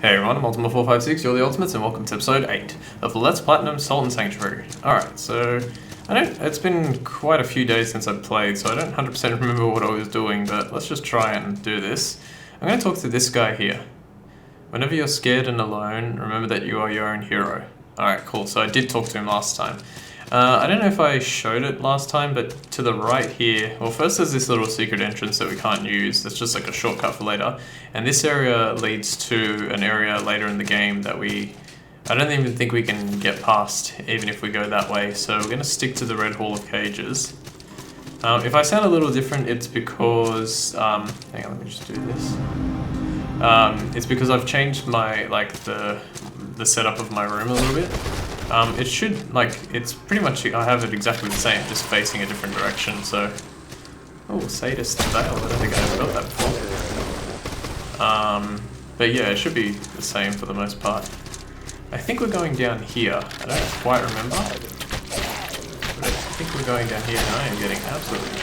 Hey everyone, I'm Ultima456, you're the Ultimates, and welcome to episode 8 of the Let's Platinum Salt and Sanctuary. Alright, so it's been quite a few days since I've played, so I don't 100% remember what I was doing, but let's just try and do this. I'm going to talk to this guy here. Whenever you're scared and alone, remember that you are your own hero. Alright, cool, so I did talk to him last time. I don't know if I showed it last time, but to the right here, well, first there's this little secret entrance that we can't use. That's just like a shortcut for later. And this area leads to an area later in the game that I don't even think we can get past, even if we go that way. So we're going to stick to the Red Hall of Cages. If I sound a little different, it's because, hang on, let me just do this. It's because I've changed my, the setup of my room a little bit. It should, it's pretty much, I have it exactly the same, just facing a different direction, so... Oh, Sadist Veil, I don't think I ever got that before. But yeah, it should be the same for the most part. I think we're going down here, I don't quite remember. But I think we're going down here, and I am getting absolutely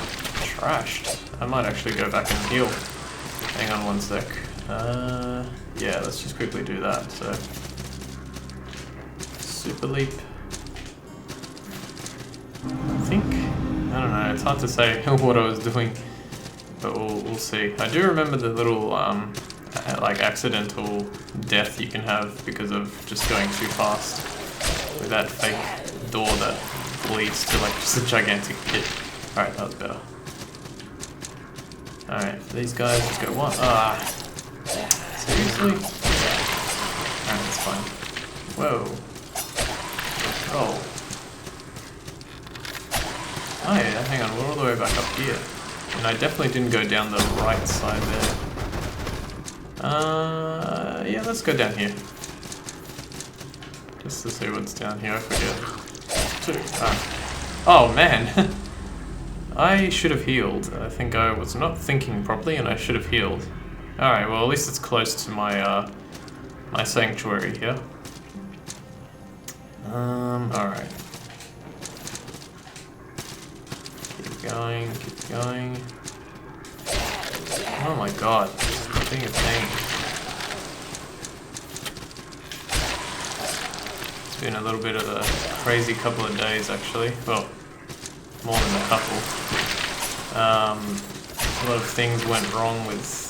trashed. I might actually go back and heal. Hang on one sec. Yeah, let's just quickly do that, so... Super leap. I don't know, it's hard to say what I was doing, but we'll see. I do remember the little, accidental death you can have because of just going too fast with that fake door that leads to, just a gigantic pit. Alright, that was better. Alright, for these guys, let's go one. Seriously? Alright, that's fine. Whoa. Oh. Oh yeah, hang on, we're all the way back up here. And I definitely didn't go down the right side there. Yeah, let's go down here. Just to see what's down here, I forget. Oh man! I should have healed. I think I was not thinking properly and I should have healed. Alright, well at least it's close to my, my sanctuary here. Alright. Keep going. Oh my god, this thing is pain. It's been a little bit of a crazy couple of days actually. Well, more than a couple. A lot of things went wrong with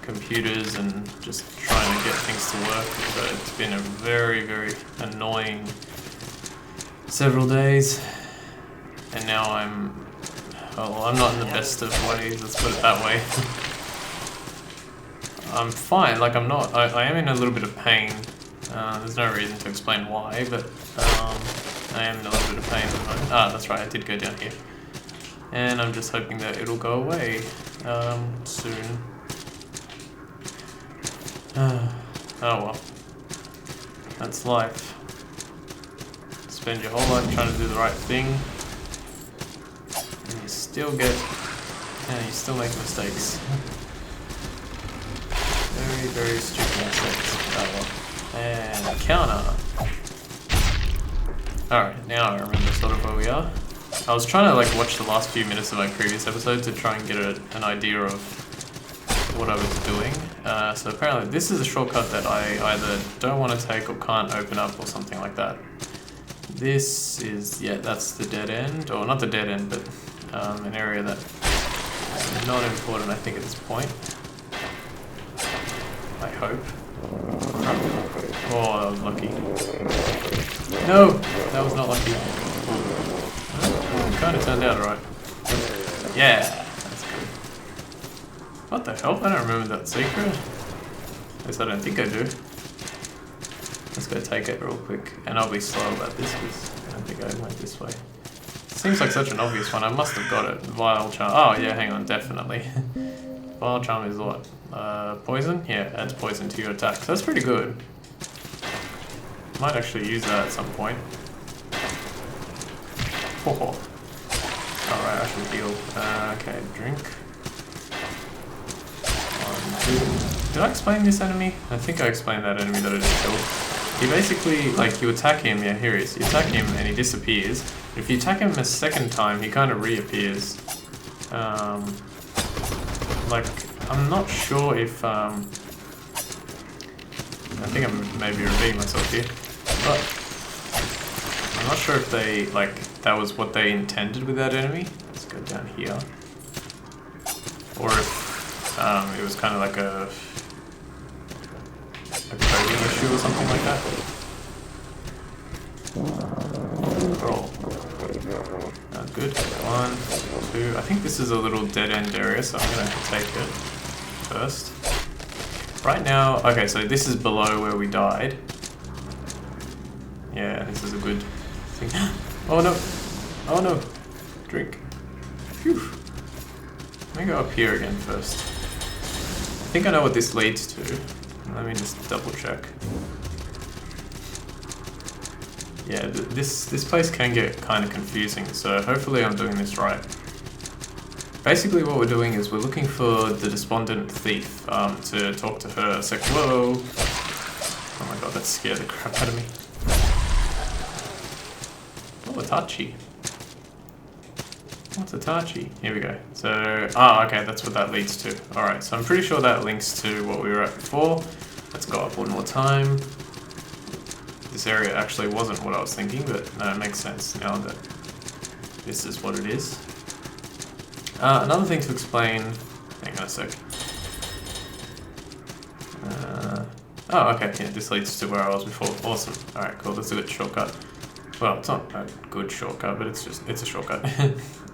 computers and just trying to get things to work, so it's been a very, very annoying several days, and now I'm not in the best of ways, let's put it that way. I'm fine, I am in a little bit of pain. There's no reason to explain why, but I am in a little bit of pain at the moment. That's right, I did go down here. And I'm just hoping that it'll go away soon. Oh well, that's life. Spend your whole life trying to do the right thing, and you still make mistakes. Very, very stupid mistakes. Oh well. And counter. Alright, now I remember sort of where we are. I was trying to watch the last few minutes of my previous episode to try and get an idea of what I was doing. So apparently this is a shortcut that I either don't want to take or can't open up or something like that. This is, yeah, that's the dead end, or not the dead end, but an area that is not important I think at this point. I hope. Oh, that was lucky. No, that was not lucky. Kind of turned out alright. Yeah. What the hell? I don't remember that secret. At least I don't think I do. Let's go take it real quick. And I'll be slow about this because I don't think I went this way. Seems like such an obvious one. I must have got it. Vile Charm. Oh yeah, hang on, definitely. Vile Charm is what? Poison? Yeah, adds poison to your attacks. That's pretty good. Might actually use that at some point. Oh. Alright, I should heal. Okay, drink. Did I explain this enemy? I think I explained that enemy that I just killed. He basically, you attack him, yeah, here he is. You attack him and he disappears. If you attack him a second time, he kind of reappears. I'm not sure if think I'm maybe repeating myself here, but I'm not sure if they, like, that was what they intended with that enemy. Let's go down here. Or if it was kind of like a coding issue or something like that. Roll. Good. 1, 2. I think this is a little dead end area, so I'm gonna take it first. Right now, okay, so this is below where we died. Yeah, this is a good thing. Oh no! Oh no! Drink. Phew. Let me go up here again first. I think I know what this leads to. Let me just double check. Yeah, this place can get kind of confusing, so hopefully I'm doing this right. Basically what we're doing is we're looking for the despondent thief to talk to her a sec. Whoa! Oh my god, that scared the crap out of me. Oh, Itachi. What's Itachi? Here we go. So, okay, that's what that leads to. Alright, so I'm pretty sure that links to what we were at before. Let's go up one more time. This area actually wasn't what I was thinking, but no, it makes sense now that this is what it is. Another thing to explain... Hang on a sec. Oh, okay, yeah, this leads to where I was before. Awesome. Alright, cool, that's a good shortcut. Well, it's not a good shortcut, but it's a shortcut.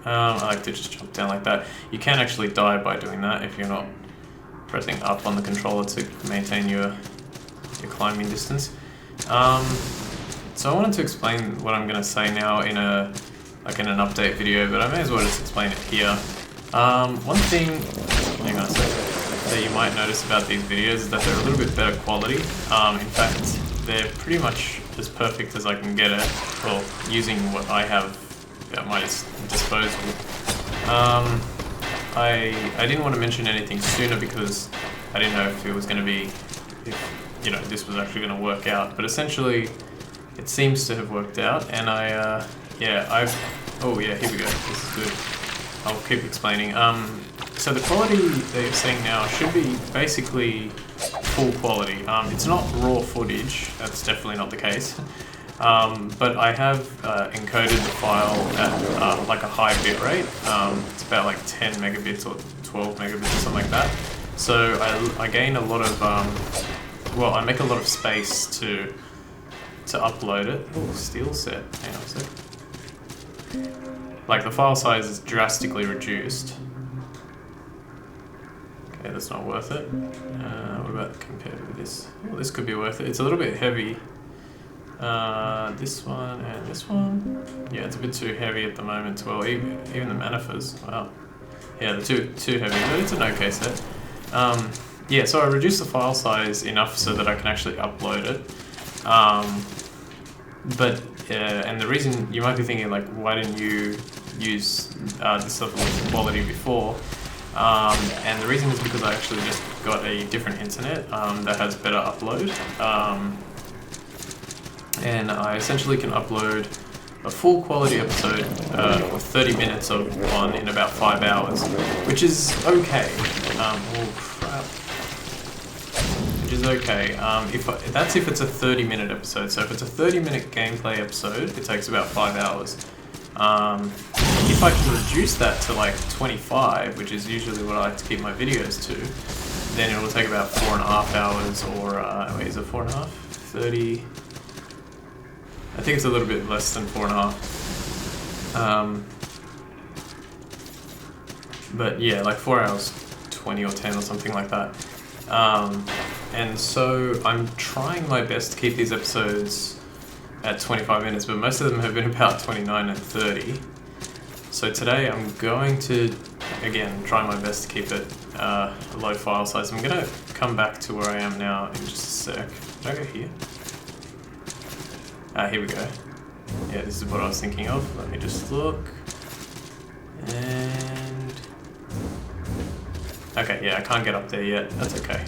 I like to just jump down like that. You can actually die by doing that if you're not pressing up on the controller to maintain your climbing distance. So I wanted to explain what I'm going to say now in an update video, but I may as well just explain it here. One thing, hang on a second, that you might notice about these videos is that they're a little bit better quality. In fact, they're pretty much as perfect as I can get it, well, using what I have at my disposal. I didn't want to mention anything sooner because I didn't know if it was going to be, if, you know, this was actually going to work out, but essentially it seems to have worked out, and oh yeah, here we go, this is good. I'll keep explaining. So the quality that you're seeing now should be basically full quality. It's not raw footage, that's definitely not the case. But I have encoded the file at like a high bit rate. It's about like 10 megabits or 12 megabits or something like that. So I gain a lot of, well, I make a lot of space to upload it. Oh, steel set, hang on a sec. Like the file size is drastically reduced. Okay, that's not worth it. What about compared with this? Oh, this could be worth it. It's a little bit heavy. This one and this one. Yeah, it's a bit too heavy at the moment. Well, even the manifers. Wow. Yeah, they're too heavy, but it's an okay set. Yeah, so I reduced the file size enough so that I can actually upload it. And the reason you might be thinking, like, why didn't you use this level of quality before? And the reason is because I actually just got a different internet that has better upload. And I essentially can upload a full quality episode with 30 minutes of one in about 5 hours, which is okay. Oh crap. Which is okay. That's if it's a 30-minute episode. So if it's a 30-minute gameplay episode, it takes about 5 hours. If I can reduce that to like 25, which is usually what I like to keep my videos to, then it will take about 4.5 hours, or wait, is it 4.5? 30. I think it's a little bit less than 4.5. But yeah, like 4 hours 20 or 10 or something like that. And so I'm trying my best to keep these episodes at 25 minutes, but most of them have been about 29 and 30. So today I'm going to, again, try my best to keep it a low file size. I'm going to come back to where I am now in just a sec. Did I go here? Here we go. Yeah, this is what I was thinking of. Let me just look. And... okay, yeah, I can't get up there yet. That's okay.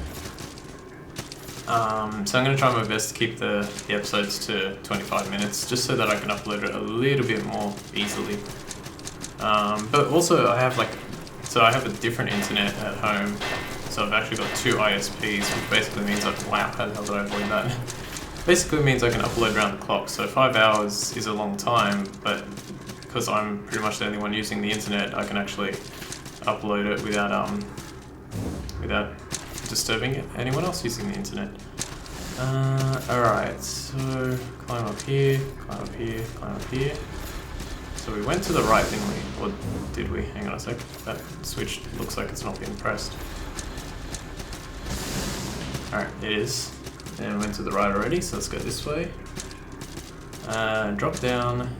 So I'm going to try my best to keep the episodes to 25 minutes, just so that I can upload it a little bit more easily. But also I have I have a different internet at home, so I've actually got 2 ISPs, which basically means wow, how the hell did I avoid that? Basically means I can upload around the clock, so 5 hours is a long time, but because I'm pretty much the only one using the internet, I can actually upload it without disturbing anyone else using the internet. Alright, so climb up here, climb up here, climb up here. So we went to the right, didn't we? Or did we? Hang on a sec. That switch looks like it's not being pressed. Alright, it is. And we went to the right already, so let's go this way. Drop down,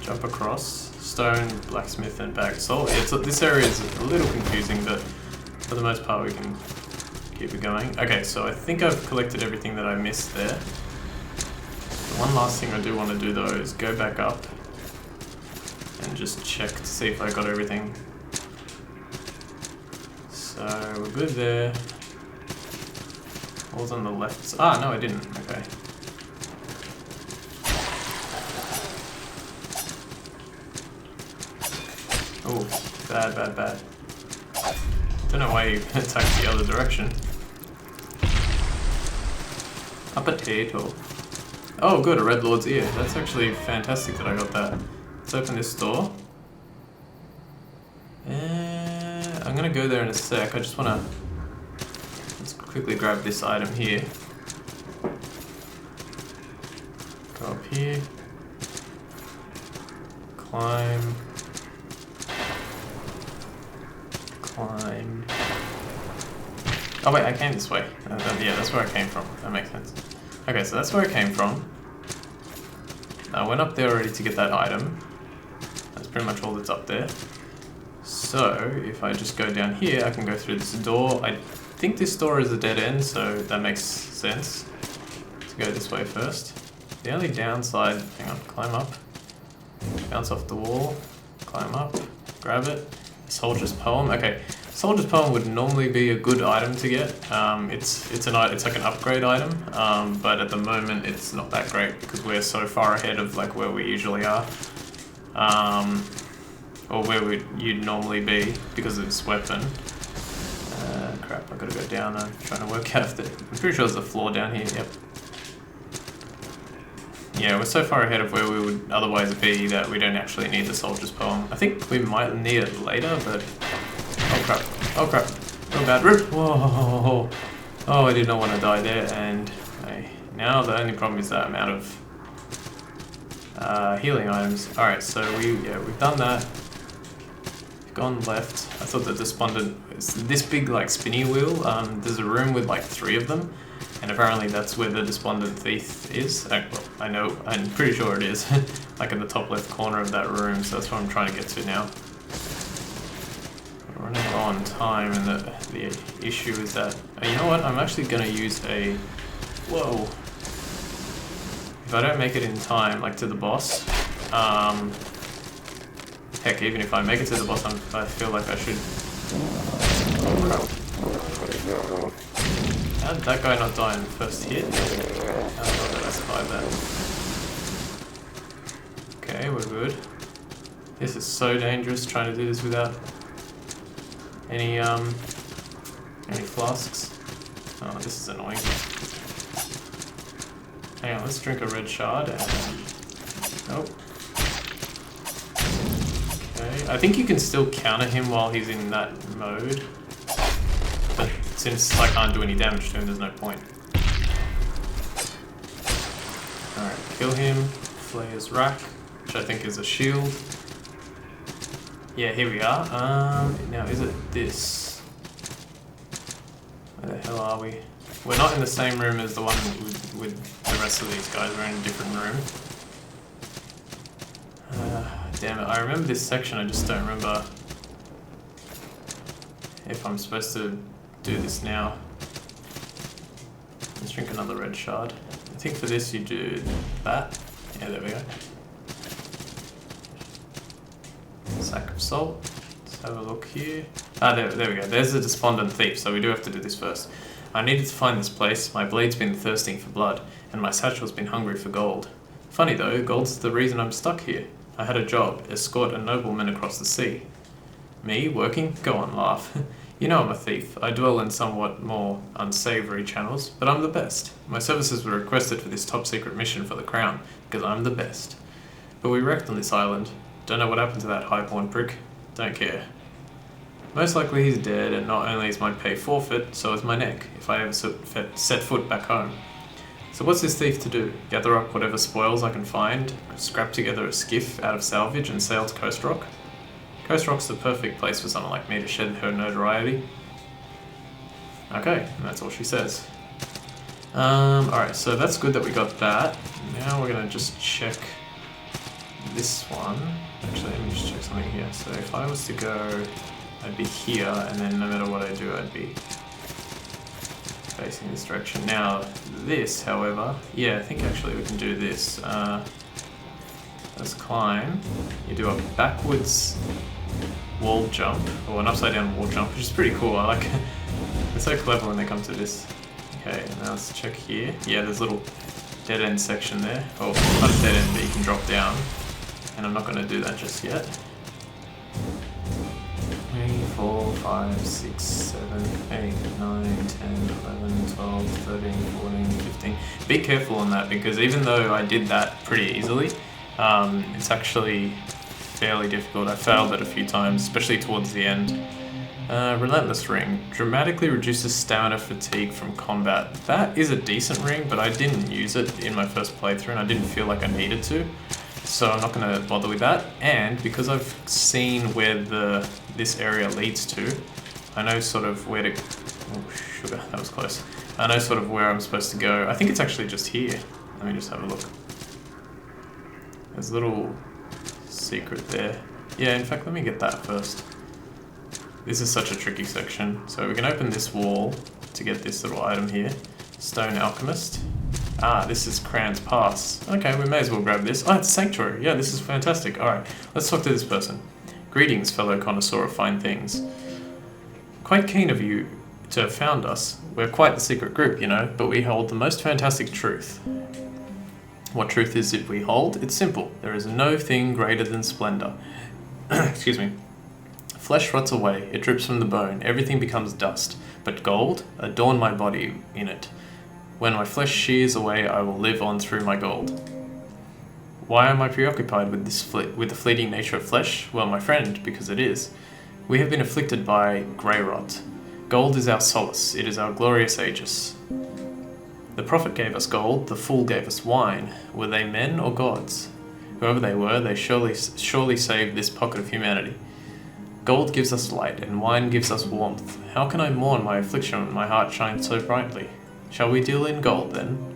jump across, stone, blacksmith, and bag of salt. This area is a little confusing, but for the most part we can keep it going. Okay, so I think I've collected everything that I missed there. The one last thing I do want to do though is go back up and just check to see if I got everything. So we're good there. What was on the left? Ah, no, I didn't. Okay. Oh, bad, bad, bad. Don't know why you attacked the other direction. A potato. Oh, good, a red lord's ear. That's actually fantastic that I got that. Let's open this door. I'm gonna go there in a sec. I just wanna... Let's quickly grab this item here. Go up here. Climb. Climb. Oh wait, I came this way. Yeah, that's where I came from. That makes sense. Okay, so that's where I came from. I went up there already to get that item. That's pretty much all that's up there. So, if I just go down here, I can go through this door. I think this door is a dead end, so that makes sense to go this way first. The only downside... Hang on, climb up. Bounce off the wall. Climb up. Grab it. Soldier's Poem. Okay, Soldier's Poem would normally be a good item to get. It's like an upgrade item, but at the moment it's not that great because we're so far ahead of like where we usually are, or where you'd normally be because of this weapon. Crap! I gotta go down. I'm trying to work out if I'm pretty sure there's a floor down here. Yep. Yeah, we're so far ahead of where we would otherwise be that we don't actually need the Soldier's Poem. I think we might need it later, but... Oh crap. Oh crap. Oh bad. Rip! Whoa! Oh, I did not want to die there, and... Now the only problem is that I'm out of... healing items. Alright, so we've done that. Gone left. I thought that the despondent... This big, like, spinny wheel, there's a room with, like, 3 of them. And apparently that's where the despondent thief is. Well, I know, I'm pretty sure it is. Like in the top left corner of that room, so that's what I'm trying to get to now. We're running low on time, and the issue is that... you know what, I'm actually going to use a... Whoa. If I don't make it in time, like to the boss... heck, even if I make it to the boss, I feel like I should... Oh crap. How did that guy not die in the first hit? How did I survive that? Okay, we're good. This is so dangerous trying to do this without any flasks. Oh, this is annoying. Hang on, let's drink a red shard and... Nope. Okay, I think you can still counter him while he's in that mode. But since I can't do any damage to him, there's no point. Alright, kill him. Flayer's Rack, which I think is a shield. Yeah, here we are. Now is it this? Where the hell are we? We're not in the same room as the one with the rest of these guys. We're in a different room. Damn it, I remember this section, I just don't remember if I'm supposed to do this now. Let's drink another red shard. I think for this you do that. Yeah, there we go. Sack of salt. Let's have a look here. Ah, there we go. There's the despondent thief, so we do have to do this first. I needed to find this place. My blade's been thirsting for blood, and my satchel's been hungry for gold. Funny though, gold's the reason I'm stuck here. I had a job, escort a nobleman across the sea. Me, working? Go on, laugh. You know I'm a thief. I dwell in somewhat more unsavory channels, but I'm the best. My services were requested for this top-secret mission for the Crown, because I'm the best. But we wrecked on this island. Don't know what happened to that highborn prick. Don't care. Most likely he's dead, and not only is my pay forfeit, so is my neck, if I ever set foot back home. So what's this thief to do? Gather up whatever spoils I can find, scrap together a skiff out of salvage and sail to Coast Rock? Coast Rock's the perfect place for someone like me to shed her notoriety. Okay, and that's all she says. Alright, so that's good that we got that. Now we're gonna just check this one. Actually, let me just check something here. So if I was to go, I'd be here, and then no matter what I do, I'd be facing this direction. Now, this, however, yeah, I think actually we can do this. Let's climb. You do a backwards wall jump, or an upside down wall jump, which is pretty cool. I like it. It's so clever when they come to this. Okay, now let's check here. Yeah, there's a little dead end section there. Oh, not a dead end, but you can drop down. And I'm not going to do that just yet. 3, 4, 5, 6, 7, 8, 9, 10, 11, 12, 13, 14, 15. Be careful on that, because even though I did that pretty easily, it's actually fairly difficult. I failed it a few times, especially towards the end. Relentless ring. Dramatically reduces stamina fatigue from combat. That is a decent ring, but I didn't use it in my first playthrough, and I didn't feel like I needed to. So I'm not going to bother with that. And because I've seen where this area leads to, I know sort of where to... Oh, sugar, that was close. I know sort of where I'm supposed to go. I think it's actually just here. Let me just have a look. There's a little secret there. Yeah, in fact, let me get that first. This is such a tricky section. So we can open this wall to get this little item here. Stone Alchemist. Ah, this is Cran's Pass. Okay, we may as well grab this. Oh, it's a sanctuary. Yeah, this is fantastic. Alright, let's talk to this person. Greetings, fellow connoisseur of fine things. Quite keen of you to have found us. We're quite the secret group, you know, but we hold the most fantastic truth. What truth is it we hold? It's simple. There is no thing greater than splendor. Excuse me. Flesh rots away, it drips from the bone, everything becomes dust. But gold? Adorn my body in it. When my flesh shears away, I will live on through my gold. Why am I preoccupied with the fleeting nature of flesh? Well, my friend, because it is. We have been afflicted by grey rot. Gold is our solace, it is our glorious aegis. The prophet gave us gold, the fool gave us wine. Were they men or gods? Whoever they were, they surely saved this pocket of humanity. Gold gives us light, and wine gives us warmth. How can I mourn my affliction when my heart shines so brightly? Shall we deal in gold, then?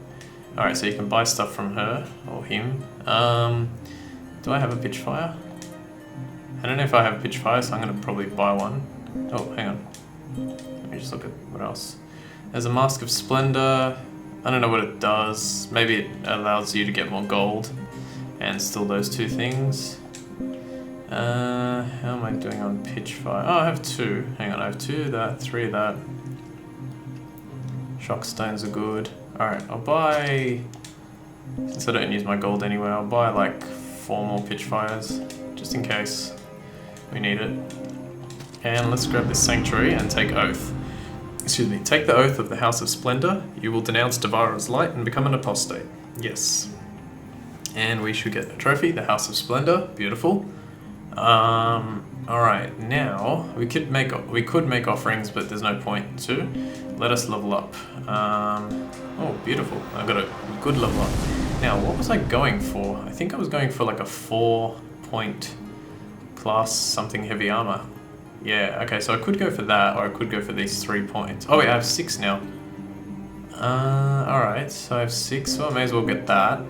Alright, so you can buy stuff from her, or him. Do I have a pitchfire? I don't know if I have a pitchfire, so I'm going to probably buy one. Oh, hang on. Let me just look at what else. There's a Mask of Splendor. I don't know what it does. Maybe it allows you to get more gold. And still those two things. How am I doing on pitchfire? Oh, I have 2. Hang on, I have 2 of that, 3 of that. Shock stones are good. Alright, I'll buy... Since I don't use my gold anyway, I'll buy like 4 more pitchfires. Just in case we need it. And let's grab this sanctuary and take oath. Excuse me, take the oath of the House of Splendor. You will denounce Devara's light and become an apostate. Yes. And we should get a trophy, the House of Splendor. Beautiful. Alright, now we could make offerings, but there's no point to. Let us level up. Oh, beautiful. I got a good level up. Now, what was I going for? I think I was going for like a 4-point class something heavy armor. Yeah, okay, so I could go for that, or I could go for these 3 points. Oh wait, I have 6 now. Alright, so I have 6, so I may as well get that.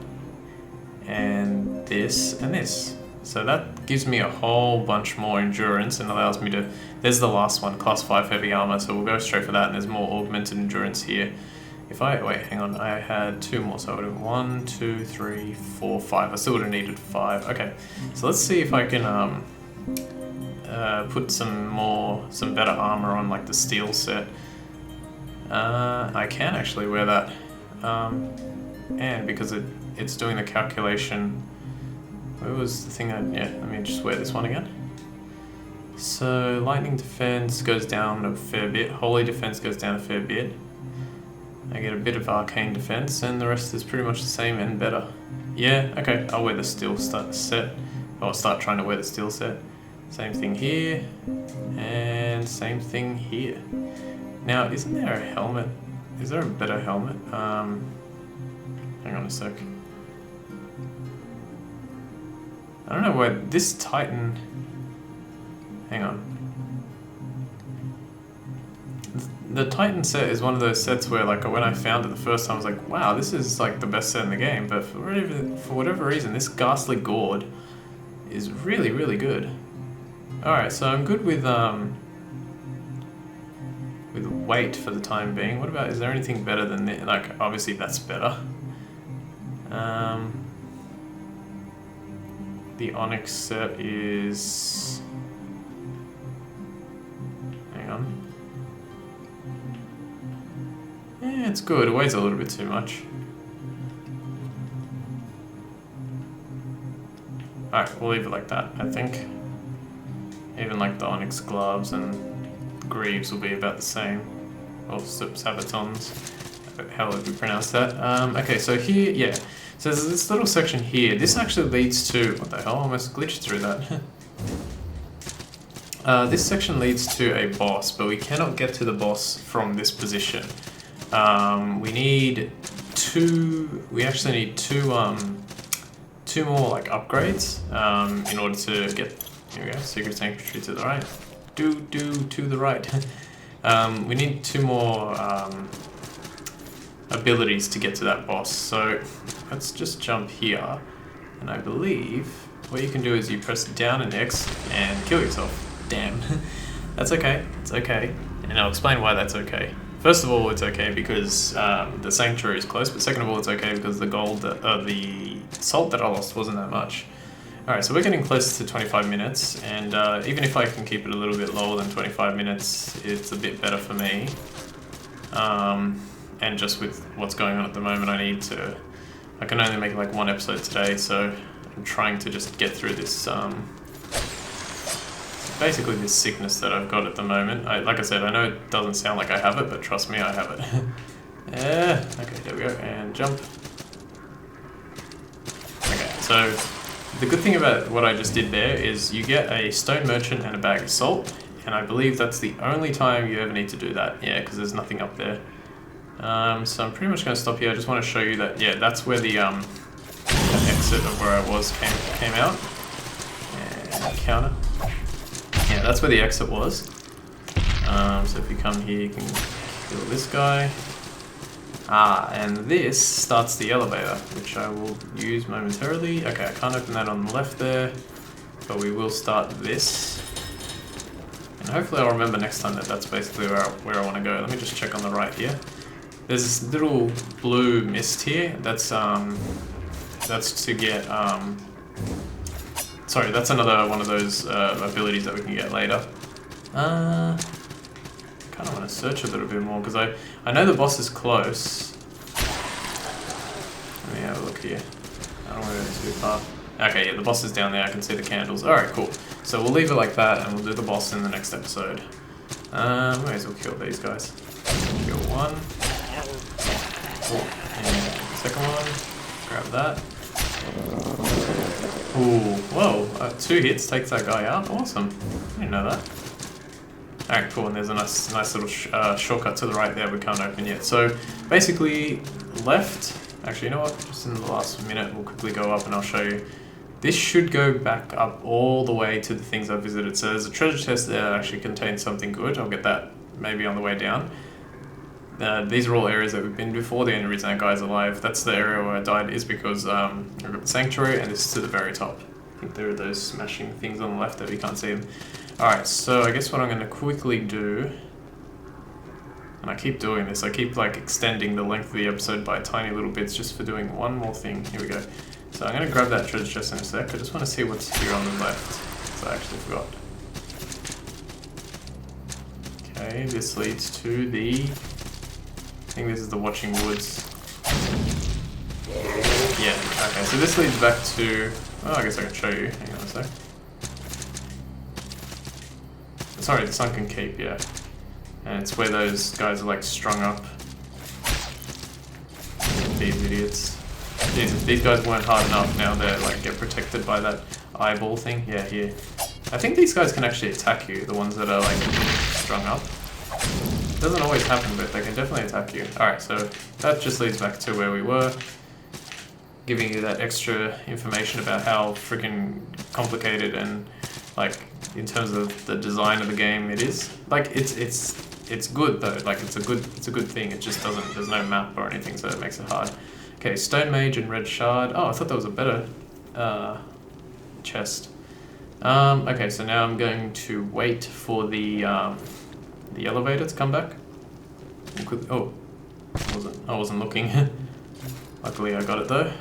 And this, and this. So that gives me a whole bunch more endurance and allows me to... There's the last one, class 5 heavy armor, so we'll go straight for that, and there's more augmented endurance here. If I... Wait, hang on, I had 2 more, so I would have 1, 2, 3, 4, 5. I still would have needed 5. Okay, so let's see if I can put some better armor on, like the steel set. I can actually wear that. And because it's doing the calculation... Where was the thing yeah, let me just wear this one again. So lightning defense goes down a fair bit, holy defense goes down a fair bit. I get a bit of arcane defense, and the rest is pretty much the same and better. Yeah, okay, I'll wear the steel set. Or start trying to wear the steel set. Same thing here, and same thing here. Now, isn't there a helmet? Is there a better helmet? Hang on a sec. I don't know where this Titan... Hang on. The Titan set is one of those sets where, like, when I found it the first time, I was like, wow, this is, like, the best set in the game. But for whatever reason, this Ghastly Gourd is really, really good. Alright, so I'm good with weight for the time being. What about, is there anything better than this? Like, obviously that's better. The Onyx set is... Hang on. Yeah, it's good. It weighs a little bit too much. Alright, we'll leave it like that, I think. Even like the Onyx gloves and greaves will be about the same. Or sabatons. How would we pronounce that? Okay, so here, yeah. So there's this little section here. This actually leads to... What the hell? I almost glitched through that. This section leads to a boss, but we cannot get to the boss from this position. We need two... We actually need two more like upgrades in order to get... Here we go, Secret Sanctuary to the right. To the right. We need two more abilities to get to that boss. So let's just jump here. And I believe what you can do is you press down and X and kill yourself. Damn. That's okay. It's okay. And I'll explain why that's okay. First of all, it's okay because the Sanctuary is close, but second of all, it's okay because the the salt that I lost wasn't that much. Alright, so we're getting close to 25 minutes, and even if I can keep it a little bit lower than 25 minutes, it's a bit better for me. And just with what's going on at the moment, I can only make like one episode today, so I'm trying to just get through this, basically this sickness that I've got at the moment. Like I said, I know it doesn't sound like I have it, but trust me, I have it. Yeah, okay, there we go, and jump. Okay, so the good thing about what I just did there is you get a stone merchant and a bag of salt, and I believe that's the only time you ever need to do that, yeah, because there's nothing up there. So I'm pretty much going to stop here. I just want to show you that, yeah, that's where the exit of where I was came out. And counter. Yeah, that's where the exit was. So if you come here, you can kill this guy. And this starts the elevator, which I will use momentarily. Okay, I can't open that on the left there, but we will start this. And hopefully I'll remember next time that that's basically where I want to go. Let me just check on the right here. There's this little blue mist here. That's to get... Sorry, that's another one of those abilities that we can get later. I kind of want to search a little bit more because I know the boss is close. Let me have a look here. I don't want to go too far. Okay, yeah, the boss is down there. I can see the candles. Alright, cool. So we'll leave it like that and we'll do the boss in the next episode. May as well kill these guys. Kill one. And second one. Grab that. Ooh, whoa. 2 hits takes that guy out. Awesome. I didn't know that. Alright, cool, and there's a nice little shortcut to the right there we can't open yet. So, basically, left... Actually, you know what? Just in the last minute, we'll quickly go up and I'll show you. This should go back up all the way to the things I visited. So there's a treasure chest there that actually contains something good. I'll get that maybe on the way down. These are all areas that we've been before. The only reason that guy's alive, that's the area where I died, is because I've got the Sanctuary, and this is to the very top. I think there are those smashing things on the left that we can't see them. Alright, so I guess what I'm going to quickly do, and I keep doing this, I keep like extending the length of the episode by tiny little bits just for doing one more thing. Here we go. So I'm going to grab that treasure chest in a sec. I just want to see what's here on the left. So I actually forgot. Okay, this leads to the... I think this is the Watching Woods. Yeah, okay, so this leads back to... Oh, I guess I can show you. Hang on a sec. Sorry, the Sunken Keep, yeah. And it's where those guys are like strung up. These idiots. Jesus, these guys weren't hard enough, now they're like get protected by that eyeball thing. Yeah, here. I think these guys can actually attack you, the ones that are like strung up. Doesn't always happen, but they can definitely attack you. Alright, so that just leads back to where we were. Giving you that extra information about how freaking complicated and like in terms of the design of the game it is. Like it's good though, like it's a good thing. It just doesn't, there's no map or anything, so it makes it hard. Okay, Stone Mage and Red Shard. Oh, I thought that was a better chest. Okay, so now I'm going to wait for the elevator to come back. Oh, I wasn't looking. Luckily I got it though.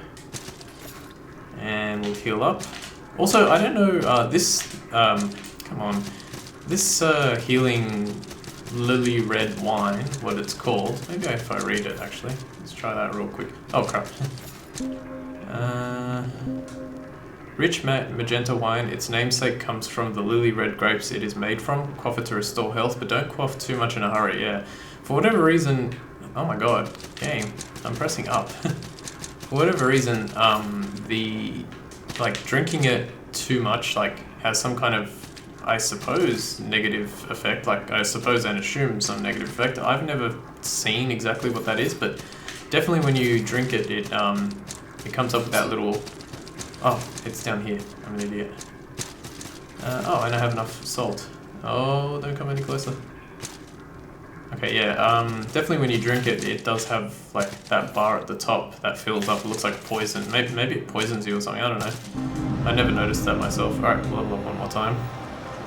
And we'll heal up. Also, I don't know, come on. This healing lily red wine, what it's called. Maybe if I read it actually. Let's try that real quick. Oh crap. Rich magenta wine, its namesake comes from the lily red grapes it is made from. Quaff it to restore health, but don't quaff too much in a hurry, yeah. For whatever reason, oh my god, game, I'm pressing up. For whatever reason, like drinking it too much like has some kind of, I suppose, negative effect. Like I suppose and assume some negative effect. I've never seen exactly what that is, but definitely when you drink it, it comes up with that little. Oh, it's down here. I'm an idiot. Oh, and I have enough salt. Oh, don't come any closer. Okay, yeah, definitely when you drink it, it does have like that bar at the top that fills up. It looks like poison. Maybe it poisons you or something, I don't know. I never noticed that myself. Alright, we'll level up one more time.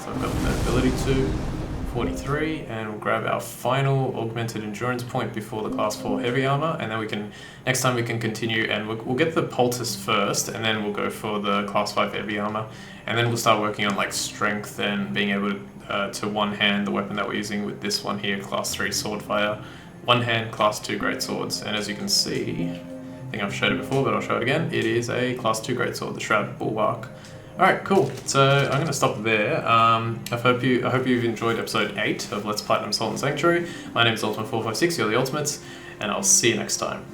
So I've got the ability to 43, and we'll grab our final augmented endurance point before the class 4 heavy armor, and then we can, next time we can continue, and we'll get the poultice first, and then we'll go for the class 5 heavy armor, and then we'll start working on like strength and being able to one-hand the weapon that we're using with this one here, class 3 swordfire, one-hand class 2 great swords, and as you can see, I think I've showed it before, but I'll show it again, it is a class 2 great sword, the Shroud Bulwark. Alright, cool. So I'm going to stop there. I hope you've enjoyed episode 8 of Let's Platinum Salt and Sanctuary. My name is Ultimate456, you're the Ultimates, and I'll see you next time.